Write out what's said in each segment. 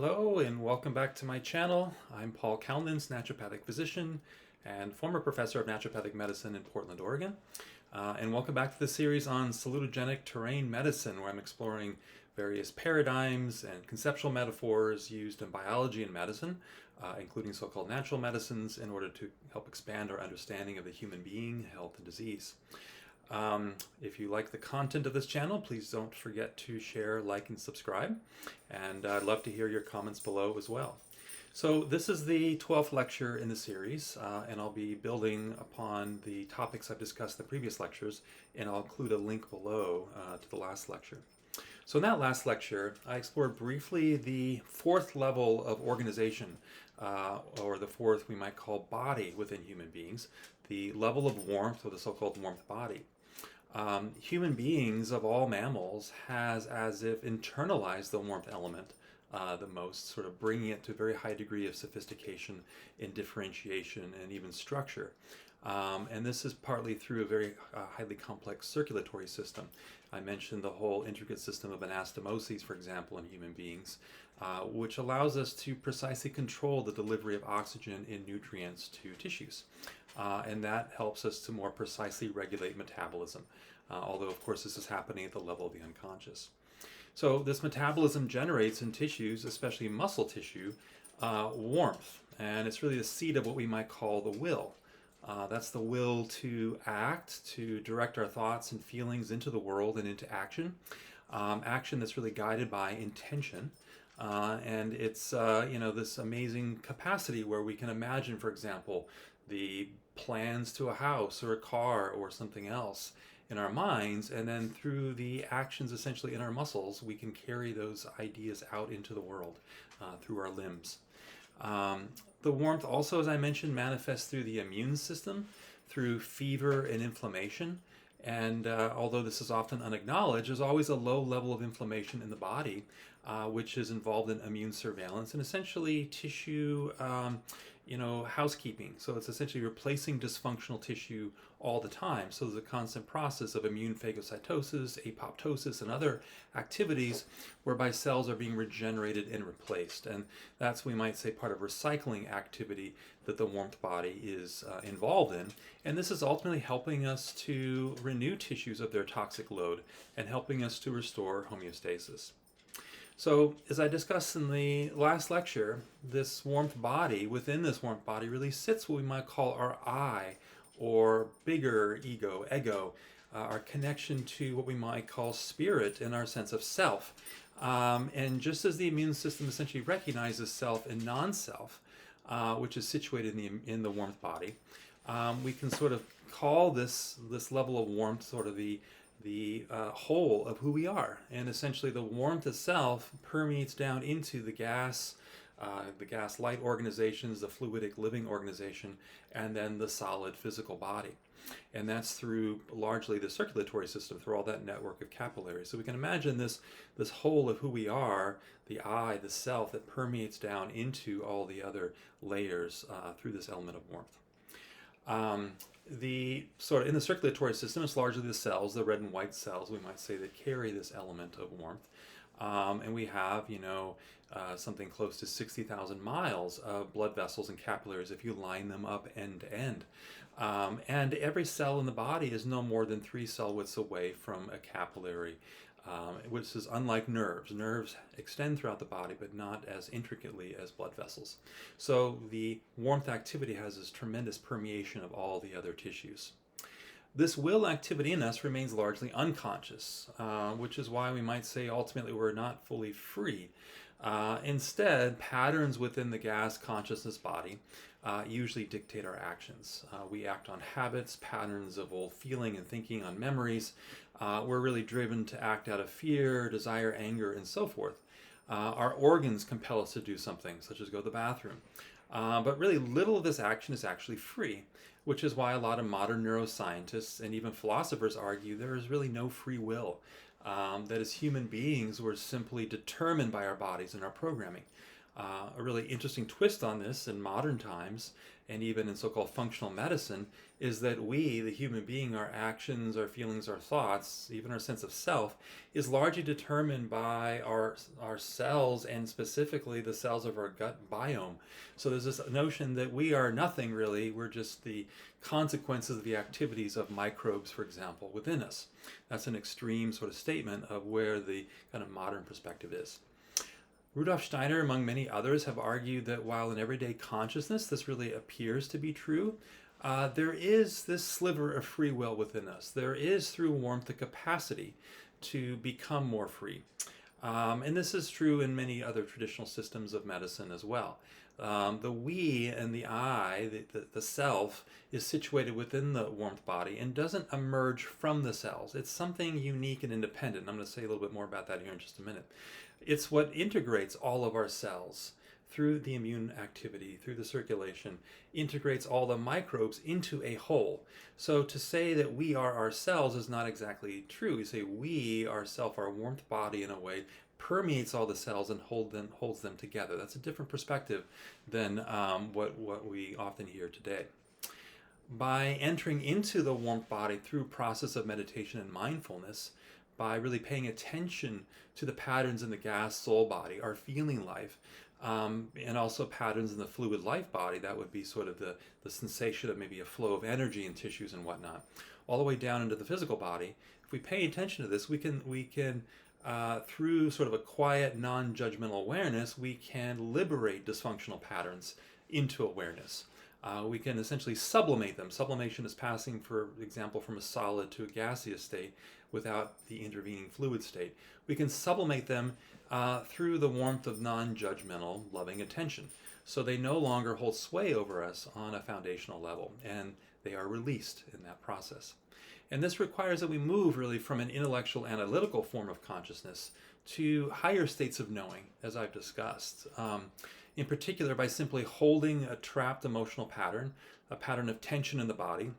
Hello and welcome back to my channel. I'm Paul Kalnins, naturopathic physician and former professor of naturopathic medicine in Portland, Oregon. And welcome back to the series on salutogenic terrain medicine, where I'm exploring various paradigms and conceptual metaphors used in biology and medicine, including so-called natural medicines, in order to help expand our understanding of the human being, health, and disease. If you like the content of this channel, please don't forget to share, like, and subscribe. And I'd love to hear your comments below as well. So this is the 12th lecture in the series, and I'll be building upon the topics I've discussed in the previous lectures, and I'll include a link below to the last lecture. So in that last lecture, I explored briefly the fourth level of organization, or the fourth we might call body within human beings, the level of warmth, or the so-called warmth body. Human beings of all mammals has as if internalized the warmth element the most, sort of bringing it to a very high degree of sophistication in differentiation and even structure. And this is partly through a very highly complex circulatory system. I mentioned the whole intricate system of anastomoses, for example, in human beings, which allows us to precisely control the delivery of oxygen and nutrients to tissues. And that helps us to more precisely regulate metabolism, although of course this is happening at the level of the unconscious. So this metabolism generates in tissues, especially muscle tissue, warmth, and it's really the seat of what we might call the will. That's the will to act, to direct our thoughts and feelings into the world and into action. Action that's really guided by intention. And it's this amazing capacity where we can imagine, for example, the plans to a house or a car or something else in our minds, and then through the actions essentially in our muscles, we can carry those ideas out into the world through our limbs. The warmth also, as I mentioned, manifests through the immune system, through fever and inflammation. And although this is often unacknowledged, there's always a low level of inflammation in the body, which is involved in immune surveillance and essentially tissue housekeeping. So it's essentially replacing dysfunctional tissue all the time. So there's a constant process of immune phagocytosis, apoptosis, and other activities whereby cells are being regenerated and replaced. And that's, we might say, part of recycling activity that the warmth body is involved in. And this is ultimately helping us to renew tissues of their toxic load and helping us to restore homeostasis. So, as I discussed in the last lecture, this warmth body, within this warmth body, really sits what we might call our I, or bigger ego, our connection to what we might call spirit and our sense of self. And just as the immune system essentially recognizes self and non-self, which is situated in the warmth body, we can sort of call this level of warmth sort of the whole of who we are. And essentially the warmth itself permeates down into the gas light organizations, the fluidic living organization, and then the solid physical body. And that's through largely the circulatory system, through all that network of capillaries. So we can imagine this whole of who we are, the I, the self, that permeates down into all the other layers through this element of warmth. In the circulatory system, it's largely the cells, the red and white cells, we might say, that carry this element of warmth. And we have, something close to 60,000 miles of blood vessels and capillaries if you line them up end to end. And every cell in the body is no more than 3 cell widths away from a capillary, which is unlike nerves. Nerves extend throughout the body, but not as intricately as blood vessels. So the warmth activity has this tremendous permeation of all the other tissues. This will activity in us remains largely unconscious, which is why we might say ultimately we're not fully free. Instead, patterns within the gas consciousness body usually dictate our actions. We act on habits, patterns of old feeling and thinking, on memories. We're really driven to act out of fear, desire, anger, and so forth. Our organs compel us to do something, such as go to the bathroom. But really little of this action is actually free, which is why a lot of modern neuroscientists and even philosophers argue there is really no free will. That as human beings, we're simply determined by our bodies and our programming. A really interesting twist on this in modern times, and even in so-called functional medicine, is that we, the human being, our actions, our feelings, our thoughts, even our sense of self, is largely determined by our cells, and specifically the cells of our gut biome. So there's this notion that we are nothing really, we're just the consequences of the activities of microbes, for example, within us. That's an extreme sort of statement of where the kind of modern perspective is. Rudolf Steiner, among many others, have argued that while in everyday consciousness this really appears to be true, there is this sliver of free will within us. There is, through warmth, a capacity to become more free. And this is true in many other traditional systems of medicine as well. The we and the I, the self, is situated within the warmth body and doesn't emerge from the cells. It's something unique and independent. I'm going to say a little bit more about that here in just a minute. It's what integrates all of our cells through the immune activity, through the circulation, integrates all the microbes into a whole. So to say that we are ourselves is not exactly true. We say we, ourself, our warmth body in a way, permeates all the cells and holds them together. That's a different perspective than what we often hear today. By entering into the warmth body through process of meditation and mindfulness, by really paying attention to the patterns in the gas soul body, our feeling life, and also patterns in the fluid life body, that would be sort of the sensation of maybe a flow of energy in tissues and whatnot, all the way down into the physical body. If we pay attention to this, we can through sort of a quiet, non-judgmental awareness, we can liberate dysfunctional patterns into awareness. We can essentially sublimate them. Sublimation is passing, for example, from a solid to a gaseous state without the intervening fluid state. We can sublimate them through the warmth of non-judgmental, loving attention. So they no longer hold sway over us on a foundational level, and they are released in that process. And this requires that we move really from an intellectual, analytical form of consciousness to higher states of knowing, as I've discussed. In particular, by simply holding a trapped emotional pattern, a pattern of tension in the body,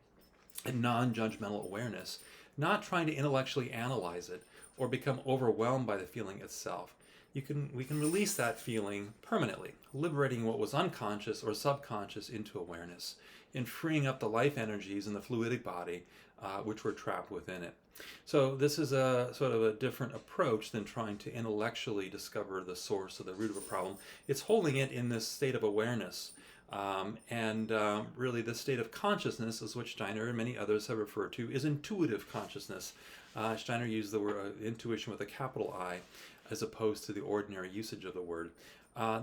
and non-judgmental awareness, not trying to intellectually analyze it or become overwhelmed by the feeling itself. We can release that feeling permanently, liberating what was unconscious or subconscious into awareness, and freeing up the life energies in the fluidic body which were trapped within it. So this is a sort of a different approach than trying to intellectually discover the source or the root of a problem. It's holding it in this state of awareness. Really, this state of consciousness, as which Steiner and many others have referred to, is intuitive consciousness. Steiner used the word intuition with a capital I, as opposed to the ordinary usage of the word.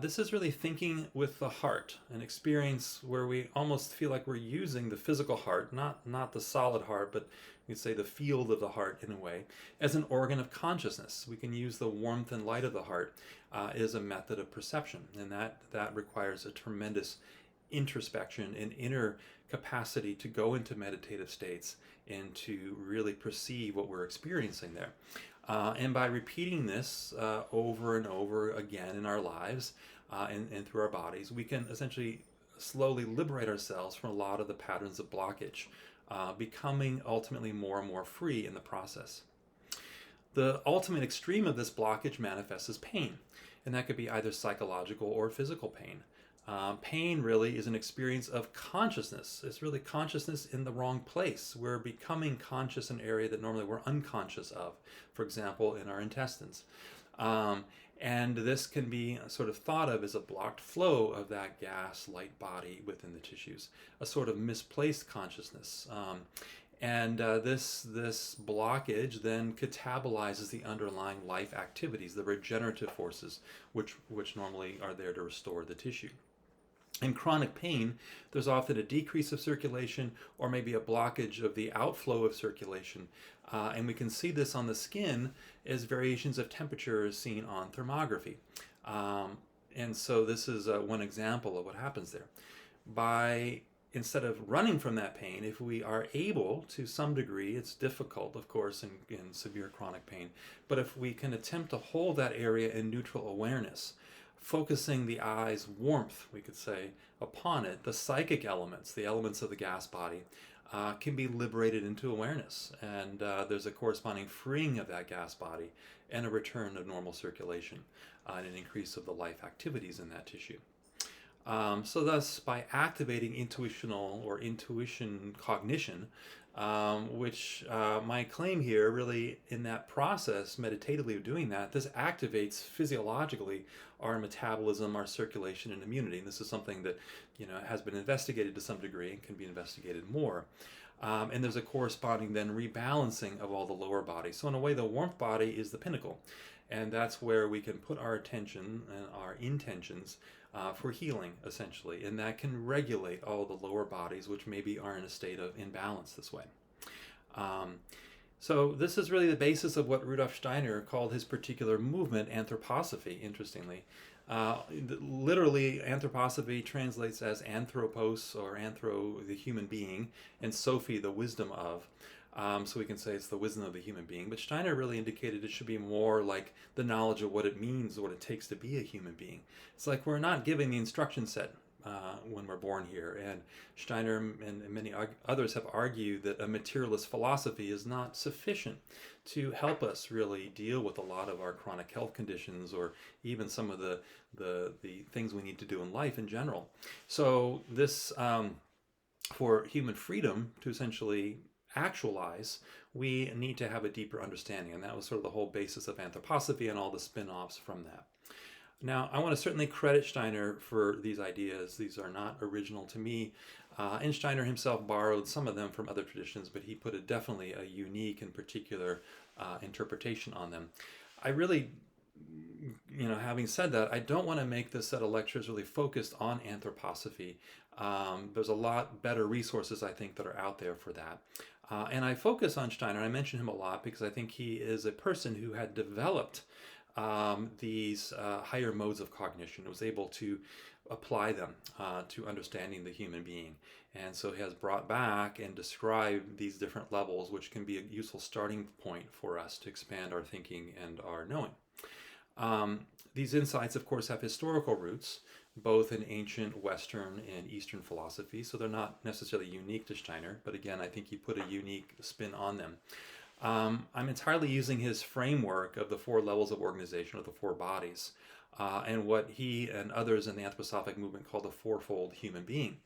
This is really thinking with the heart, an experience where we almost feel like we're using the physical heart, not the solid heart, but you'd say the field of the heart in a way, as an organ of consciousness. We can use the warmth and light of the heart as a method of perception, and that requires a tremendous introspection and inner capacity to go into meditative states and to really perceive what we're experiencing there. And by repeating this over and over again in our lives and through our bodies, we can essentially slowly liberate ourselves from a lot of the patterns of blockage, becoming ultimately more and more free in the process. The ultimate extreme of this blockage manifests as pain, and that could be either psychological or physical pain. Pain really is an experience of consciousness. It's really consciousness in the wrong place. We're becoming conscious in an area that normally we're unconscious of, for example, in our intestines. And this can be sort of thought of as a blocked flow of that gas light body within the tissues, a sort of misplaced consciousness. This blockage then catabolizes the underlying life activities, the regenerative forces, which normally are there to restore the tissue. In chronic pain, there's often a decrease of circulation or maybe a blockage of the outflow of circulation. And we can see this on the skin as variations of temperature is seen on thermography. And so this is one example of what happens there. Instead of running from that pain, if we are able to some degree, it's difficult, of course, in severe chronic pain, but if we can attempt to hold that area in neutral awareness, focusing the eye's warmth, we could say, upon it, the psychic elements, the elements of the gas body, can be liberated into awareness. And there's a corresponding freeing of that gas body and a return of normal circulation and an increase of the life activities in that tissue. So thus, by activating intuitional or intuition cognition, which my claim here really in that process, meditatively of doing that, this activates physiologically our metabolism, our circulation, and immunity. And this is something that has been investigated to some degree and can be investigated more. And there's a corresponding then rebalancing of all the lower bodies. So in a way, the warmth body is the pinnacle. And that's where we can put our attention and our intentions for healing, essentially. And that can regulate all the lower bodies, which maybe are in a state of imbalance this way. So this is really the basis of what Rudolf Steiner called his particular movement, anthroposophy, interestingly. Literally, anthroposophy translates as anthropos, or anthro, the human being, and sophy, the wisdom of. So we can say it's the wisdom of the human being. But Steiner really indicated it should be more like the knowledge of what it means, what it takes to be a human being. It's like we're not given the instruction set when we're born here. And Steiner and many others have argued that a materialist philosophy is not sufficient to help us really deal with a lot of our chronic health conditions, or even some of the things we need to do in life in general. So this, for human freedom to essentially actualize, we need to have a deeper understanding. And that was sort of the whole basis of anthroposophy and all the spin-offs from that. Now, I want to certainly credit Steiner for these ideas. These are not original to me. And Steiner himself borrowed some of them from other traditions, but he put definitely a unique and particular interpretation on them. I really, having said that, I don't want to make this set of lectures really focused on anthroposophy. There's a lot better resources, I think, that are out there for that. And I focus on Steiner. I mention him a lot because I think he is a person who had developed these higher modes of cognition, was able to apply them to understanding the human being. And so he has brought back and described these different levels, which can be a useful starting point for us to expand our thinking and our knowing. These insights, of course, have historical roots, both in ancient Western and Eastern philosophy, so they're not necessarily unique to Steiner, but again, I think he put a unique spin on them. I'm entirely using his framework of the 4 levels of organization, or the 4 bodies, and what he and others in the anthroposophic movement call the fourfold human being.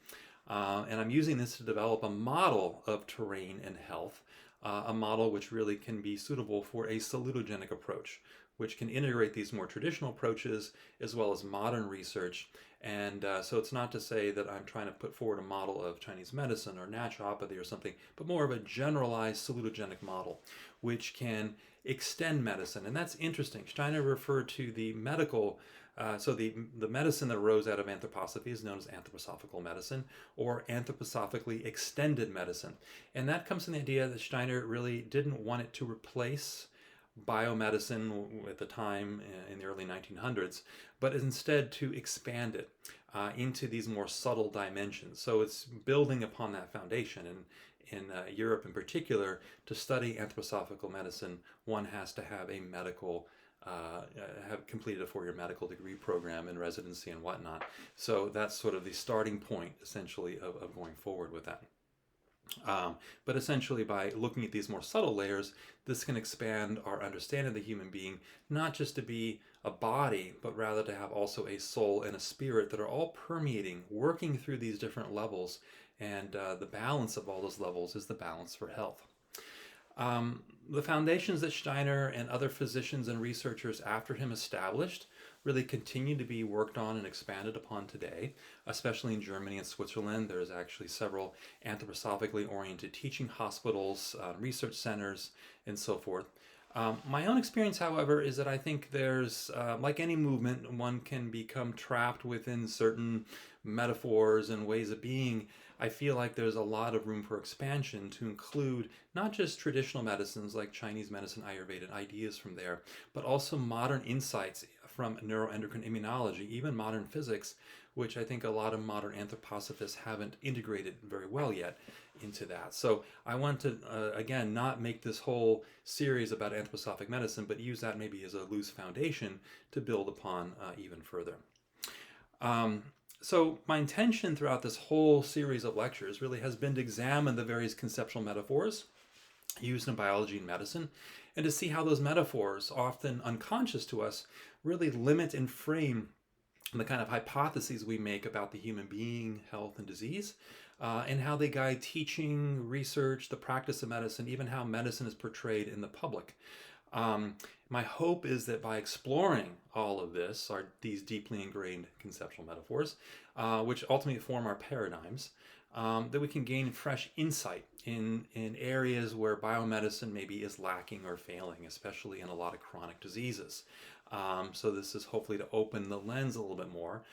And I'm using this to develop a model of terrain and health, a model which really can be suitable for a salutogenic approach, which can integrate these more traditional approaches as well as modern research. And so it's not to say that I'm trying to put forward a model of Chinese medicine or naturopathy or something, but more of a generalized salutogenic model, which can extend medicine. And that's interesting. Steiner referred to the medical, so the medicine that arose out of anthroposophy is known as anthroposophical medicine, or anthroposophically extended medicine. And that comes from the idea that Steiner really didn't want it to replace biomedicine at the time in the early 1900s, but instead to expand it into these more subtle dimensions. So it's building upon that foundation. And in Europe in particular, to study anthroposophical medicine, one has to have a medical, have completed a 4-year medical degree program in residency and whatnot. So that's sort of the starting point, essentially, of going forward with that. But essentially, by looking at these more subtle layers, this can expand our understanding of the human being, not just to be a body, but rather to have also a soul and a spirit that are all permeating, working through these different levels. And the balance of all those levels is the balance for health. The foundations that Steiner and other physicians and researchers after him established really continue to be worked on and expanded upon today, especially in Germany and Switzerland. There's actually several anthroposophically oriented teaching hospitals, research centers, and so forth. My own experience, however, is that I think there's, like any movement, one can become trapped within certain metaphors and ways of being. I feel like there's a lot of room for expansion to include not just traditional medicines like Chinese medicine, Ayurveda, ideas from there, but also modern insights from neuroendocrine immunology, even modern physics, which I think a lot of modern anthroposophists haven't integrated very well yet into that. So I want to, again, not make this whole series about anthroposophic medicine, but use that maybe as a loose foundation to build upon even further. So, my intention throughout this whole series of lectures really has been to examine the various conceptual metaphors used in biology and medicine, and to see how those metaphors, often unconscious to us, really limit and frame the kind of hypotheses we make about the human being, health, and disease, and how they guide teaching, research, the practice of medicine, even how medicine is portrayed in the public. Um, my hope is that by exploring all of this, these deeply ingrained conceptual metaphors, which ultimately form our paradigms, that we can gain fresh insight in areas where biomedicine maybe is lacking or failing, especially in a lot of chronic diseases. So this is hopefully to open the lens a little bit more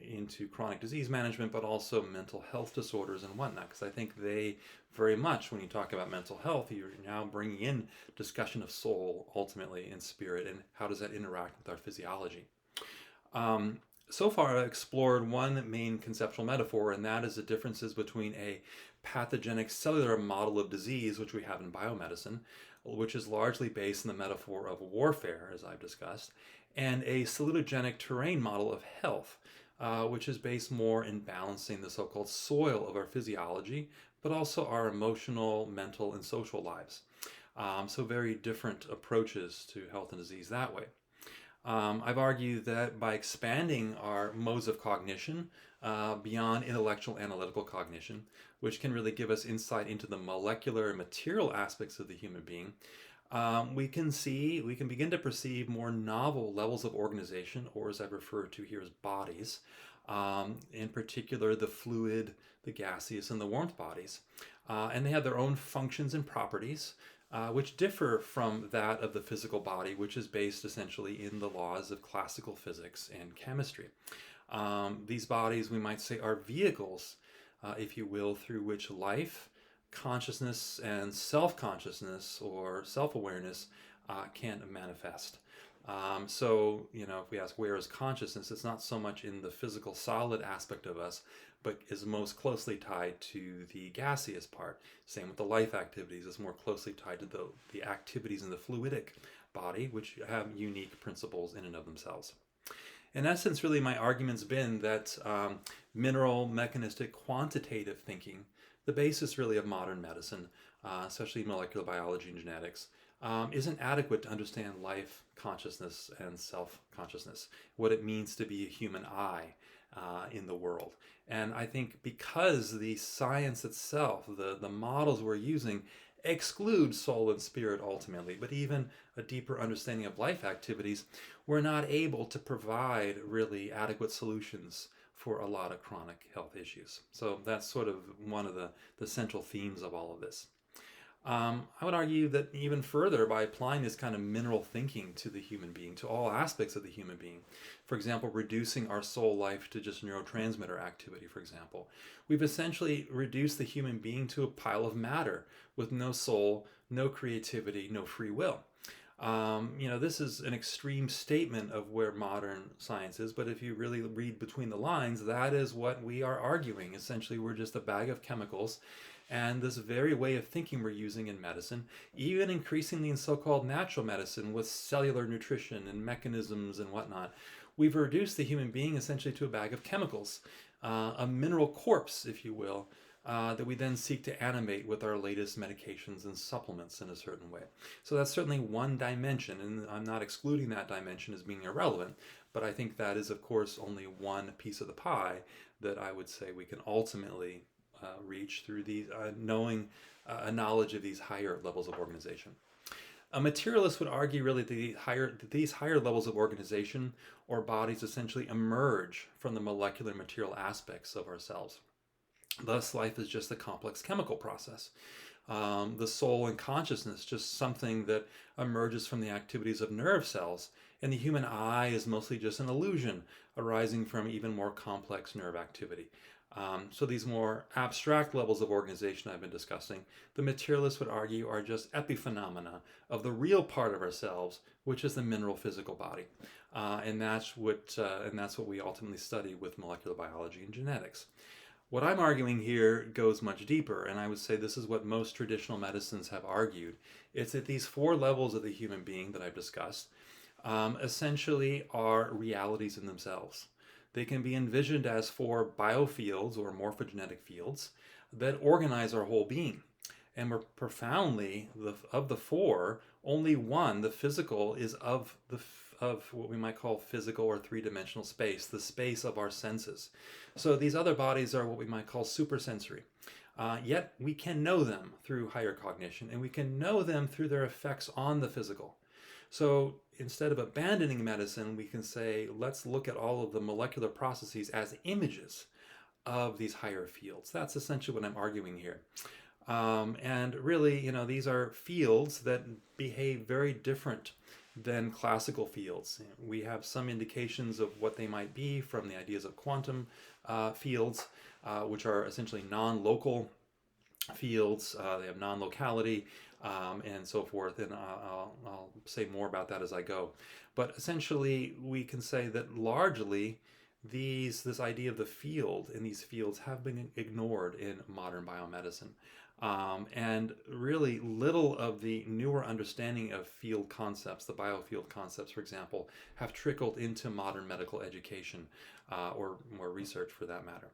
into chronic disease management, but also mental health disorders and whatnot, because I think they very much, when you talk about mental health, you're now bringing in discussion of soul ultimately and spirit, and how does that interact with our physiology. So far, I've explored one main conceptual metaphor, and that is the differences between a pathogenic cellular model of disease, which we have in biomedicine, which is largely based on the metaphor of warfare, as I've discussed, and a salutogenic terrain model of health, which is based more in balancing the so-called soil of our physiology, but also our emotional, mental, and social lives. So very different approaches to health and disease that way. I've argued that by expanding our modes of cognition beyond intellectual analytical cognition, which can really give us insight into the molecular and material aspects of the human being, we can begin to perceive more novel levels of organization, or as I refer to here as bodies, in particular the fluid, the gaseous, and the warmth bodies. And they have their own functions and properties, which differ from that of the physical body, which is based essentially in the laws of classical physics and chemistry. These bodies, we might say, are vehicles, if you will, through which life, consciousness, and self-consciousness or self-awareness can manifest. If we ask where is consciousness, it's not so much in the physical solid aspect of us, but is most closely tied to the gaseous part. Same with the life activities, is more closely tied to the activities in the fluidic body, which have unique principles in and of themselves. In essence, really, my argument's been that mineral, mechanistic, quantitative thinking, the basis really of modern medicine, especially molecular biology and genetics, isn't adequate to understand life, consciousness, and self-consciousness, what it means to be a human I in the world. And I think because the science itself, the models we're using, exclude soul and spirit ultimately, but even a deeper understanding of life activities, we're not able to provide really adequate solutions for a lot of chronic health issues. So that's sort of one of the central themes of all of this. I would argue that even further, by applying this kind of mineral thinking to the human being, to all aspects of the human being, for example, reducing our soul life to just neurotransmitter activity, for example, we've essentially reduced the human being to a pile of matter with no soul, no creativity, no free will. This is an extreme statement of where modern science is, but if you really read between the lines, that is what we are arguing. Essentially, we're just a bag of chemicals, and this very way of thinking we're using in medicine, even increasingly in so-called natural medicine with cellular nutrition and mechanisms and whatnot, we've reduced the human being essentially to a bag of chemicals, a mineral corpse, if you will, that we then seek to animate with our latest medications and supplements in a certain way. So that's certainly one dimension, and I'm not excluding that dimension as being irrelevant, but I think that is, of course, only one piece of the pie that I would say we can ultimately reach through these knowing a knowledge of these higher levels of organization. A materialist would argue really that these higher levels of organization or bodies essentially emerge from the molecular material aspects of ourselves. Thus, life is just a complex chemical process. The soul and consciousness just something that emerges from the activities of nerve cells, and the human eye is mostly just an illusion arising from even more complex nerve activity. So these more abstract levels of organization I've been discussing, the materialists would argue are just epiphenomena of the real part of ourselves, which is the mineral physical body. And that's what we ultimately study with molecular biology and genetics. What I'm arguing here goes much deeper, and I would say this is what most traditional medicines have argued. It's that these four levels of the human being that I've discussed essentially are realities in themselves. They can be envisioned as four biofields or morphogenetic fields that organize our whole being. And we're profoundly, of the four, only one, the physical, is of what we might call physical or three-dimensional space, the space of our senses. So these other bodies are what we might call supersensory. Yet we can know them through higher cognition, and we can know them through their effects on the physical. So instead of abandoning medicine, we can say, let's look at all of the molecular processes as images of these higher fields. That's essentially what I'm arguing here. And really, these are fields that behave very different than classical fields. We have some indications of what they might be from the ideas of quantum fields, which are essentially non-local fields. They have non-locality and so forth, and I'll say more about that as I go. But essentially, we can say that largely this idea of the field and these fields have been ignored in modern biomedicine. And really little of the newer understanding of field concepts, the biofield concepts, for example, have trickled into modern medical education or more research for that matter.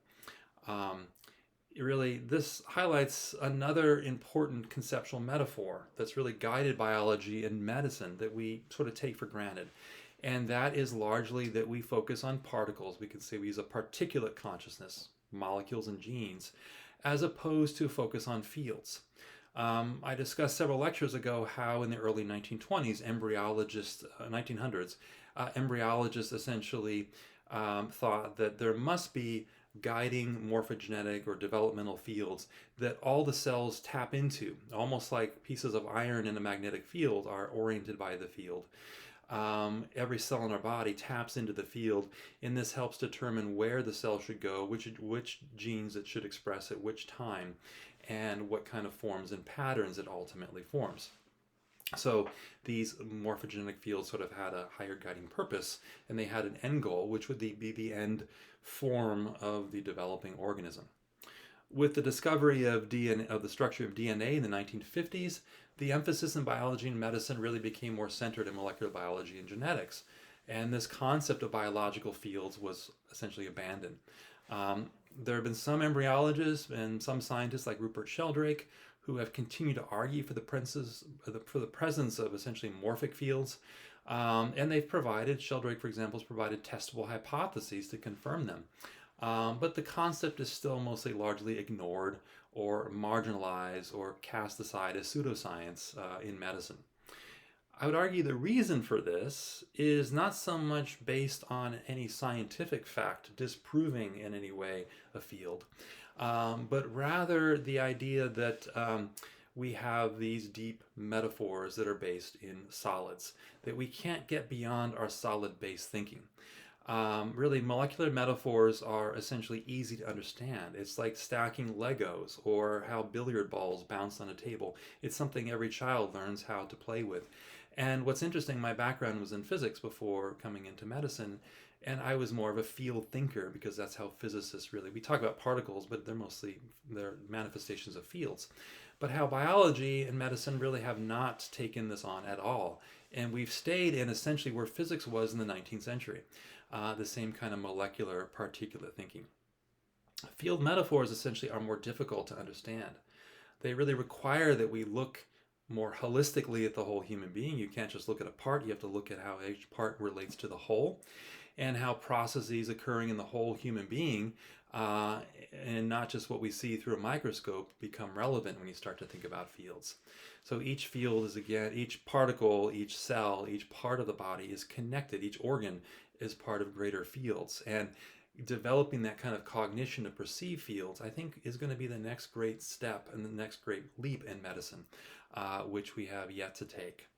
Really, this highlights another important conceptual metaphor that's really guided biology and medicine that we sort of take for granted. And that is largely that we focus on particles. We could say we use a particulate consciousness, molecules and genes, as opposed to a focus on fields. I discussed several lectures ago how in the early 1920s, 1900s, embryologists essentially thought that there must be guiding morphogenetic or developmental fields that all the cells tap into, almost like pieces of iron in a magnetic field are oriented by the field. Every cell in our body taps into the field, and this helps determine where the cell should go, which genes it should express at which time, and what kind of forms and patterns it ultimately forms. So these morphogenetic fields sort of had a higher guiding purpose, and they had an end goal, which would be the end form of the developing organism. With the discovery of the structure of DNA in the 1950s, the emphasis in biology and medicine really became more centered in molecular biology and genetics. And this concept of biological fields was essentially abandoned. There have been some embryologists and some scientists like Rupert Sheldrake who have continued to argue for the presence of essentially morphic fields. And they've provided, Sheldrake, for example, has provided testable hypotheses to confirm them. But the concept is still mostly largely ignored or marginalized or cast aside as pseudoscience in medicine. I would argue the reason for this is not so much based on any scientific fact disproving in any way a field, but rather the idea that we have these deep metaphors that are based in solids, that we can't get beyond our solid-based thinking. Really, molecular metaphors are essentially easy to understand. It's like stacking Legos or how billiard balls bounce on a table. It's something every child learns how to play with. And what's interesting, my background was in physics before coming into medicine, and I was more of a field thinker because that's how physicists really, we talk about particles, but they're manifestations of fields. But how biology and medicine really have not taken this on at all. And we've stayed in essentially where physics was in the 19th century. The same kind of molecular particulate thinking. Field metaphors essentially are more difficult to understand. They really require that we look more holistically at the whole human being. You can't just look at a part, you have to look at how each part relates to the whole and how processes occurring in the whole human being and not just what we see through a microscope become relevant when you start to think about fields. So each field is, again, each particle, each cell, each part of the body is connected, each organ is part of greater fields. And developing that kind of cognition to perceive fields, I think, is going to be the next great step and the next great leap in medicine, which we have yet to take.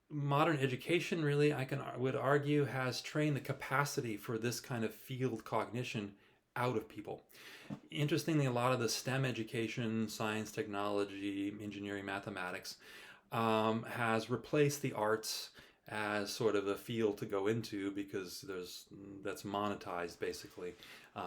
Modern education really, would argue, has trained the capacity for this kind of field cognition out of people. Interestingly, a lot of the STEM education, science, technology, engineering, mathematics, has replaced the arts as sort of a field to go into because that's monetized basically.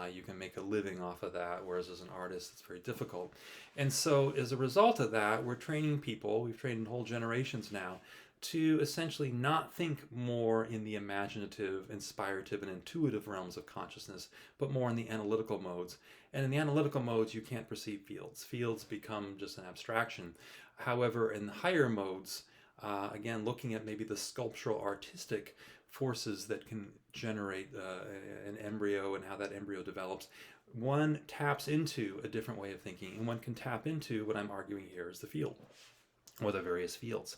You can make a living off of that, whereas as an artist it's very difficult. And so as a result of that, we're training people, we've trained whole generations now, to essentially not think more in the imaginative, inspirative, and intuitive realms of consciousness, but more in the analytical modes. And in the analytical modes, you can't perceive fields. Fields become just an abstraction. However, in the higher modes, again, looking at maybe the sculptural artistic forces that can generate an embryo and how that embryo develops, one taps into a different way of thinking, and one can tap into what I'm arguing here is the field, or the various fields.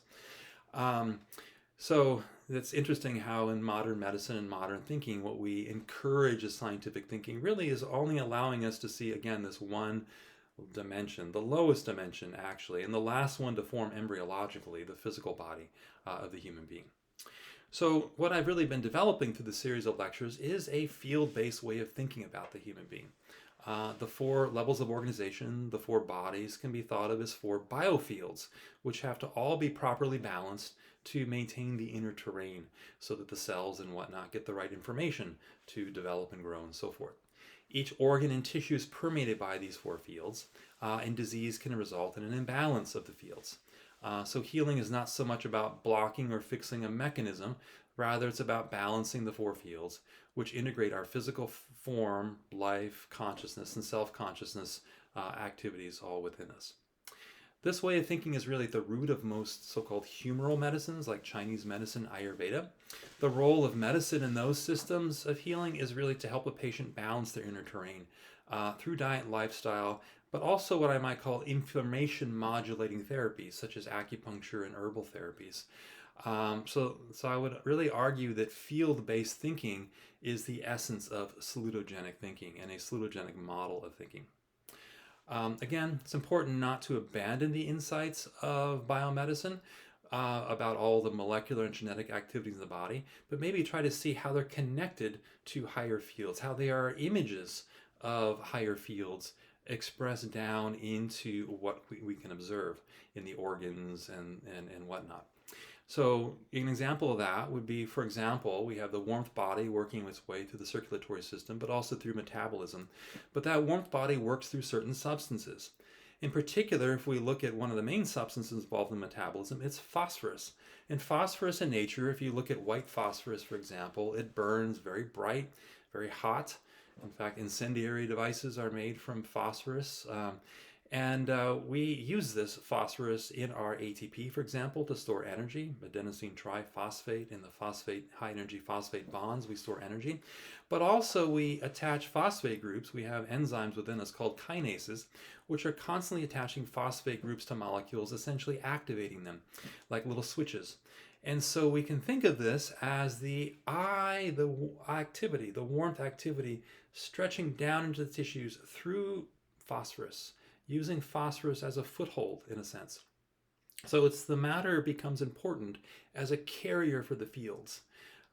So it's interesting how in modern medicine and modern thinking, what we encourage as scientific thinking really is only allowing us to see, again, this one dimension, the lowest dimension actually, and the last one to form embryologically, the physical body of the human being. So what I've really been developing through the series of lectures is a field-based way of thinking about the human being. The 4 levels of organization, the 4 bodies, can be thought of as 4 biofields, which have to all be properly balanced to maintain the inner terrain so that the cells and whatnot get the right information to develop and grow and so forth. Each organ and tissue is permeated by these 4 fields, and disease can result in an imbalance of the fields. So healing is not so much about blocking or fixing a mechanism, rather it's about balancing the 4 fields, which integrate our physical form, life, consciousness, and self-consciousness activities all within us. This way of thinking is really at the root of most so-called humoral medicines like Chinese medicine, Ayurveda. The role of medicine in those systems of healing is really to help a patient balance their inner terrain through diet and lifestyle, but also what I might call inflammation modulating therapies such as acupuncture and herbal therapies. So I would really argue that field-based thinking is the essence of salutogenic thinking and a salutogenic model of thinking. Again, it's important not to abandon the insights of biomedicine about all the molecular and genetic activities in the body, but maybe try to see how they're connected to higher fields, how they are images of higher fields expressed down into what we can observe in the organs and whatnot. So an example of that would be, for example, we have the warmth body working its way through the circulatory system, but also through metabolism. But that warmth body works through certain substances. In particular, if we look at one of the main substances involved in metabolism, it's phosphorus. And phosphorus in nature, if you look at white phosphorus, for example, it burns very bright, very hot. In fact, incendiary devices are made from phosphorus. We use this phosphorus in our ATP, for example, to store energy. Adenosine triphosphate in the phosphate, high energy phosphate bonds, we store energy. But also we attach phosphate groups. We have enzymes within us called kinases, which are constantly attaching phosphate groups to molecules, essentially activating them like little switches. And so we can think of this as the activity, the warmth activity, stretching down into the tissues through phosphorus, using phosphorus as a foothold in a sense. So it's the matter becomes important as a carrier for the fields.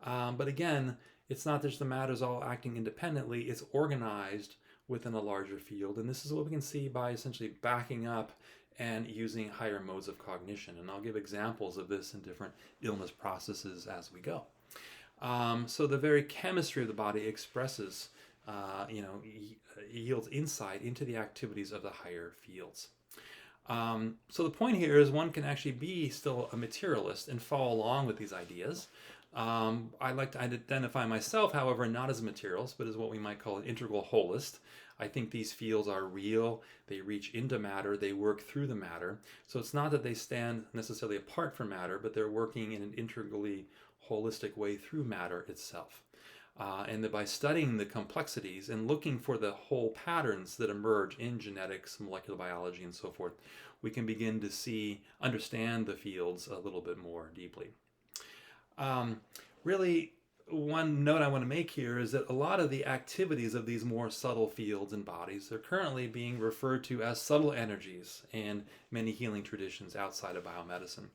But again, it's not just the matters all acting independently, it's organized within a larger field. And this is what we can see by essentially backing up and using higher modes of cognition. And I'll give examples of this in different illness processes as we go. So the very chemistry of the body expresses, yields insight into the activities of the higher fields. So the point here is one can actually be still a materialist and follow along with these ideas. I like to identify myself, however, not as a materialist, but as what we might call an integral holist. I think these fields are real, they reach into matter, they work through the matter. So it's not that they stand necessarily apart from matter, but they're working in an integrally holistic way through matter itself. And that by studying the complexities and looking for the whole patterns that emerge in genetics, molecular biology, and so forth, we can begin to understand the fields a little bit more deeply. Really, one note I want to make here is that a lot of the activities of these more subtle fields and bodies are currently being referred to as subtle energies in many healing traditions outside of biomedicine.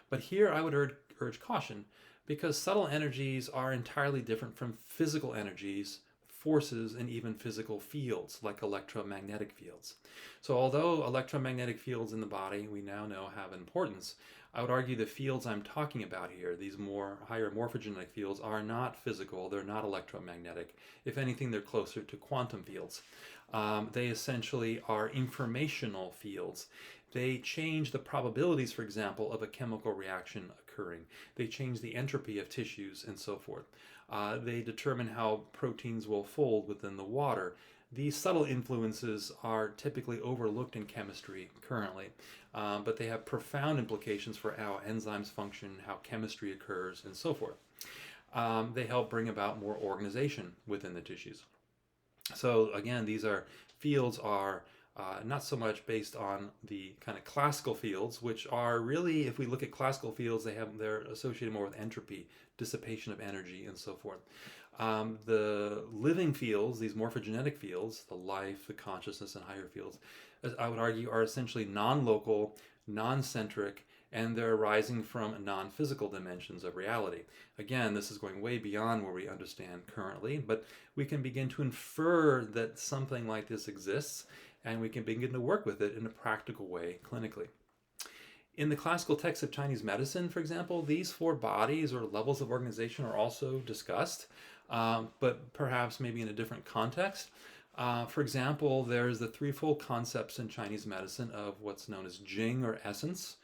But here I would urge caution, because subtle energies are entirely different from physical energies forces and even physical fields like electromagnetic fields. So although electromagnetic fields in the body we now know have importance, I would argue the fields I'm talking about here, these more higher morphogenetic fields, are not physical, they're not electromagnetic. If anything, they're closer to quantum fields. They essentially are informational fields. They change the probabilities, for example, of a chemical reaction occurring. They change the entropy of tissues and so forth. They determine how proteins will fold within the water. These subtle influences are typically overlooked in chemistry currently, but they have profound implications for how enzymes function, how chemistry occurs, and so forth. They help bring about more organization within the tissues. So again, these fields are not so much based on the kind of classical fields, which are really, if we look at classical fields, they're associated more with entropy, dissipation of energy, and so forth. The living fields, these morphogenetic fields, the life, the consciousness, and higher fields, as I would argue, are essentially non-local, non-centric, and they're arising from non-physical dimensions of reality. Again, this is going way beyond where we understand currently, but we can begin to infer that something like this exists, and we can begin to work with it in a practical way clinically. In the classical texts of Chinese medicine, for example, these four bodies or levels of organization are also discussed, but perhaps maybe in a different context. For example, there's the threefold concepts in Chinese medicine of what's known as Jing or essence,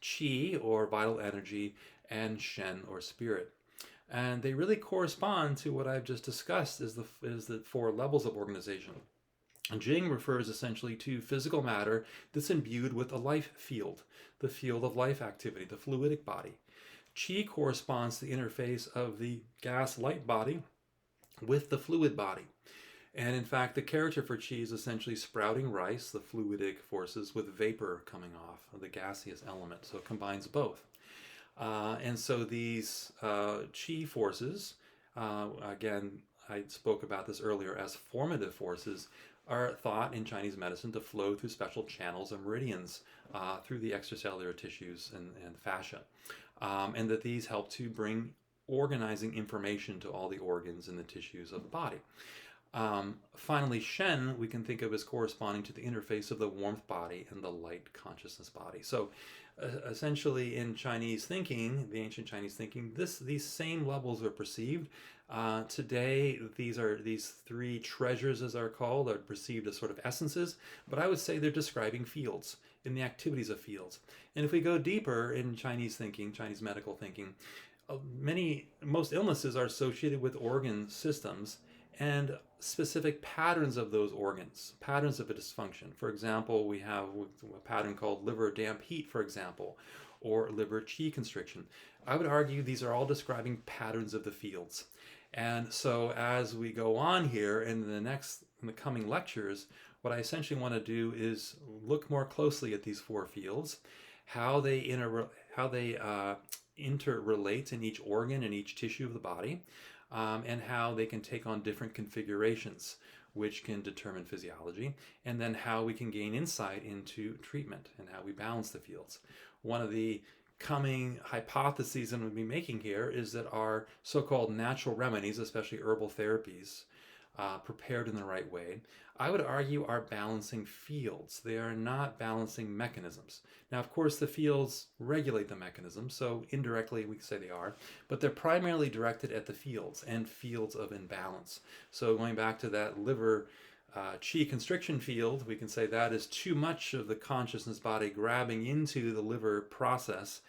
Qi or vital energy, and Shen or spirit. And they really correspond to what I've just discussed as the four levels of organization. And Jing refers essentially to physical matter that's imbued with a life field, the field of life activity, the fluidic body. Qi corresponds to the interface of the gas-light body with the fluid body. And in fact, the character for Qi is essentially sprouting rice, the fluidic forces, with vapor coming off of the gaseous element. So it combines both. And so these Qi forces, again, I spoke about this earlier as formative forces, are thought in Chinese medicine to flow through special channels and meridians through the extracellular tissues and fascia. And that these help to bring organizing information to all the organs and the tissues of the body. Finally, Shen we can think of as corresponding to the interface of the warmth body and the light consciousness body. So essentially in Chinese thinking, the ancient Chinese thinking, these same levels are perceived. Today, these three treasures, as are called, are perceived as sort of essences, but I would say they're describing fields in the activities of fields. And if we go deeper in Chinese thinking, Chinese medical thinking, most illnesses are associated with organ systems and specific patterns of those organs, patterns of a dysfunction. For example, we have a pattern called liver damp heat, for example, or liver qi constriction. I would argue these are all describing patterns of the fields. And so as we go on here in the coming lectures, what I essentially want to do is look more closely at these four fields, how they interrelate in each organ and each tissue of the body, and how they can take on different configurations which can determine physiology, and then how we can gain insight into treatment and how we balance the fields. One of the coming hypotheses I'm going to be making here is that our so-called natural remedies, especially herbal therapies, prepared in the right way, I would argue are balancing fields. They are not balancing mechanisms. Now, of course, the fields regulate the mechanism, so indirectly we can say they are, but they're primarily directed at the fields and fields of imbalance. So going back to that liver qi constriction field, we can say that is too much of the consciousness body grabbing into the liver process,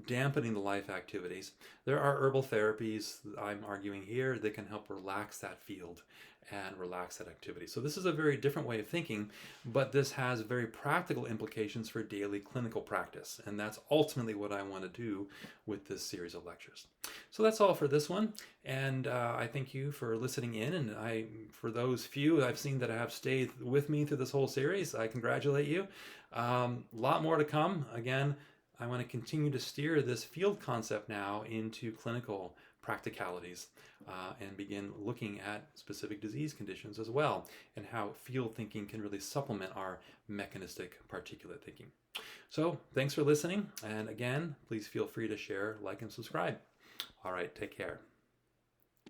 dampening the life activities. There are herbal therapies, I'm arguing here, that can help relax that field and relax that activity. So this is a very different way of thinking, but this has very practical implications for daily clinical practice. And that's ultimately what I want to do with this series of lectures. So that's all for this one. And I thank you for listening in. And for those few I've seen that have stayed with me through this whole series, I congratulate you. A lot more to come. Again, I want to continue to steer this field concept now into clinical practicalities and begin looking at specific disease conditions as well, and how field thinking can really supplement our mechanistic particulate thinking. So thanks for listening, and again, please feel free to share, like, and subscribe. All right, take care.